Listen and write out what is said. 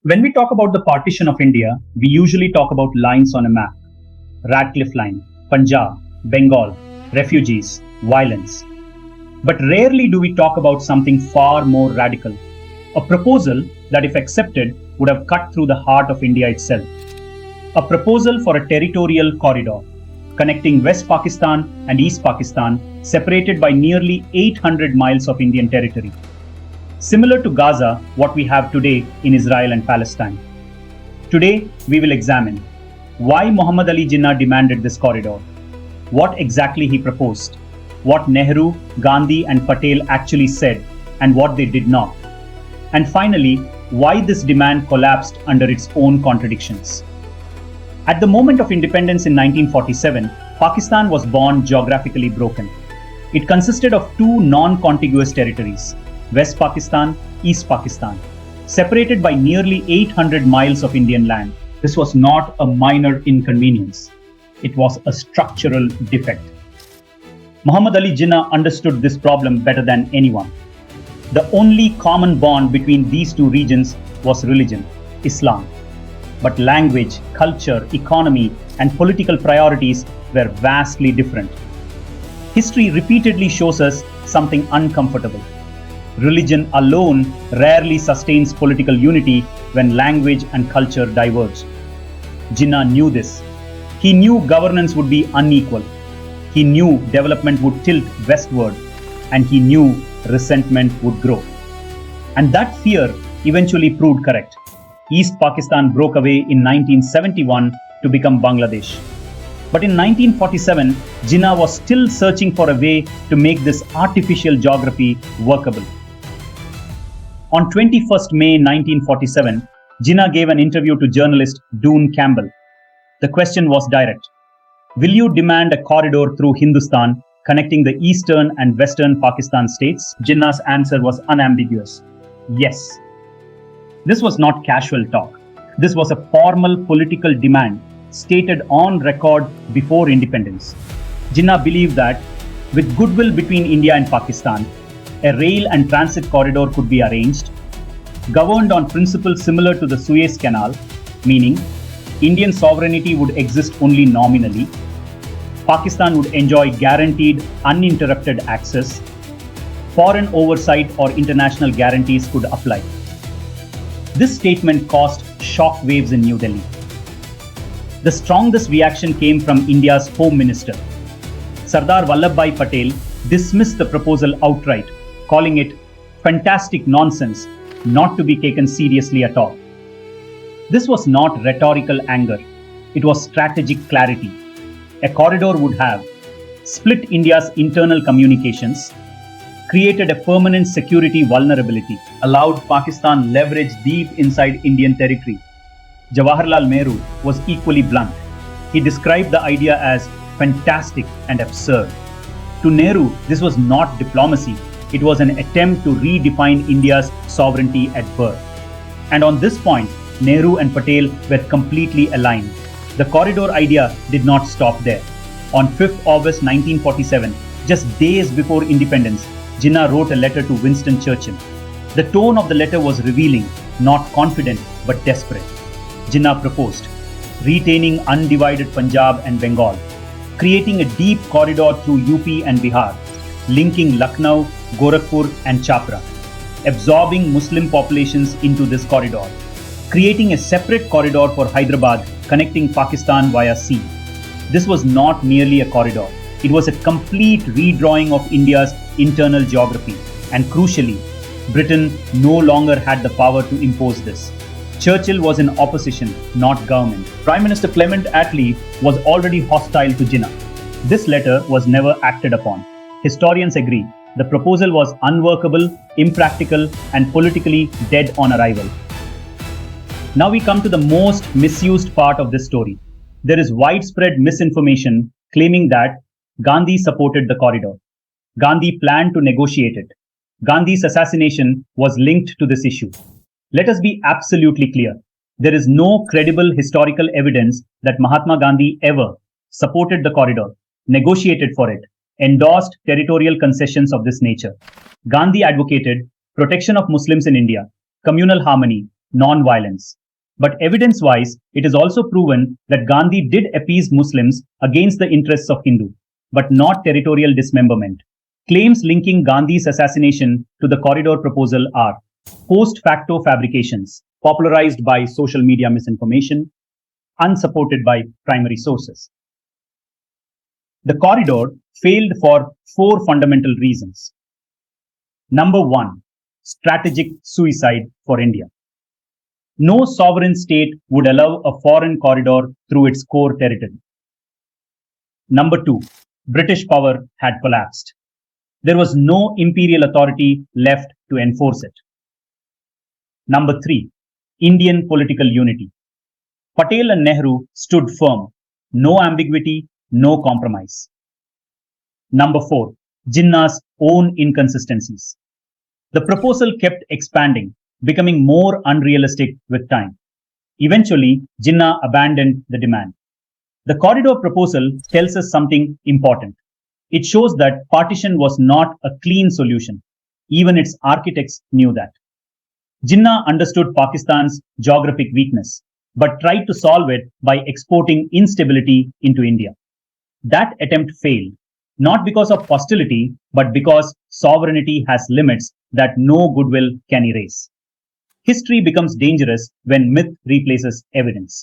When we talk about the partition of India, we usually talk about lines on a map. Radcliffe Line, Punjab, Bengal, refugees, violence. But rarely do we talk about something far more radical. A proposal that, if accepted, would have cut through the heart of India itself. A proposal for a territorial corridor connecting West Pakistan and East Pakistan, separated by nearly 800 miles of Indian territory. Similar to Gaza, what we have today in Israel and Palestine. Today, we will examine why Muhammad Ali Jinnah demanded this corridor, what exactly he proposed, what Nehru, Gandhi, and Patel actually said, and what they did not, and finally, why this demand collapsed under its own contradictions. At the moment of independence in 1947, Pakistan was born geographically broken. It consisted of two non-contiguous territories, West Pakistan, East Pakistan, separated by nearly 800 miles of Indian land. This was not a minor inconvenience. It was a structural defect. Muhammad Ali Jinnah understood this problem better than anyone. The only common bond between these two regions was religion, Islam. But language, culture, economy, and political priorities were vastly different. History repeatedly shows us something uncomfortable. Religion alone rarely sustains political unity when language and culture diverge. Jinnah knew this. He knew governance would be unequal. He knew development would tilt westward, and he knew resentment would grow. And that fear eventually proved correct. East Pakistan broke away in 1971 to become Bangladesh. But in 1947, Jinnah was still searching for a way to make this artificial geography workable. On 21st May 1947, Jinnah gave an interview to journalist Doone Campbell. The question was direct. Will you demand a corridor through Hindustan connecting the eastern and western Pakistan states? Jinnah's answer was unambiguous. Yes. This was not casual talk. This was a formal political demand stated on record before independence. Jinnah believed that with goodwill between India and Pakistan, a rail and transit corridor could be arranged, governed on principles similar to the Suez Canal, meaning Indian sovereignty would exist only nominally, Pakistan would enjoy guaranteed, uninterrupted access, foreign oversight or international guarantees could apply. This statement caused shock waves in New Delhi. The strongest reaction came from India's Home Minister. Sardar Vallabhbhai Patel dismissed the proposal outright, calling it fantastic nonsense, not to be taken seriously at all. This was not rhetorical anger, it was strategic clarity. A corridor would have split India's internal communications, created a permanent security vulnerability, allowed Pakistan leverage deep inside Indian territory. Jawaharlal Nehru was equally blunt. He described the idea as fantastic and absurd. To Nehru, this was not diplomacy. It was an attempt to redefine India's sovereignty at birth. And on this point, Nehru and Patel were completely aligned. The corridor idea did not stop there. On 5th August 1947, just days before independence, Jinnah wrote a letter to Winston Churchill. The tone of the letter was revealing, not confident but desperate. Jinnah proposed retaining undivided Punjab and Bengal, creating a deep corridor through UP and Bihar, linking Lucknow, Gorakhpur and Chapra, absorbing Muslim populations into this corridor, creating a separate corridor for Hyderabad connecting Pakistan via sea. This was not merely a corridor, it was a complete redrawing of India's internal geography, and crucially, Britain no longer had the power to impose this. Churchill was in opposition, not government. Prime Minister Clement Attlee was already hostile to Jinnah. This letter was never acted upon. Historians agree the proposal was unworkable, impractical, and politically dead on arrival. Now we come to the most misused part of this story. There is widespread misinformation claiming that Gandhi supported the corridor. Gandhi planned to negotiate it. Gandhi's assassination was linked to this issue. Let us be absolutely clear. There is no credible historical evidence that Mahatma Gandhi ever supported the corridor, negotiated for it, endorsed territorial concessions of this nature. Gandhi advocated protection of Muslims in India, communal harmony, non-violence. But evidence-wise, it is also proven that Gandhi did appease Muslims against the interests of Hindu, but not territorial dismemberment. Claims linking Gandhi's assassination to the corridor proposal are post facto fabrications, popularized by social media misinformation, unsupported by primary sources. The corridor failed for four fundamental reasons. Number one, strategic suicide for India. No sovereign state would allow a foreign corridor through its core territory. Number two, British power had collapsed. There was no imperial authority left to enforce it. Number three, Indian political unity. Patel and Nehru stood firm. No ambiguity, no compromise. Number four, Jinnah's own inconsistencies. The proposal kept expanding, becoming more unrealistic with time. Eventually, Jinnah abandoned the demand. The corridor proposal tells us something important. It shows that partition was not a clean solution. Even its architects knew that. Jinnah understood Pakistan's geographic weakness, but tried to solve it by exporting instability into India. That attempt failed, not because of hostility, but because sovereignty has limits that no goodwill can erase. History becomes dangerous when myth replaces evidence.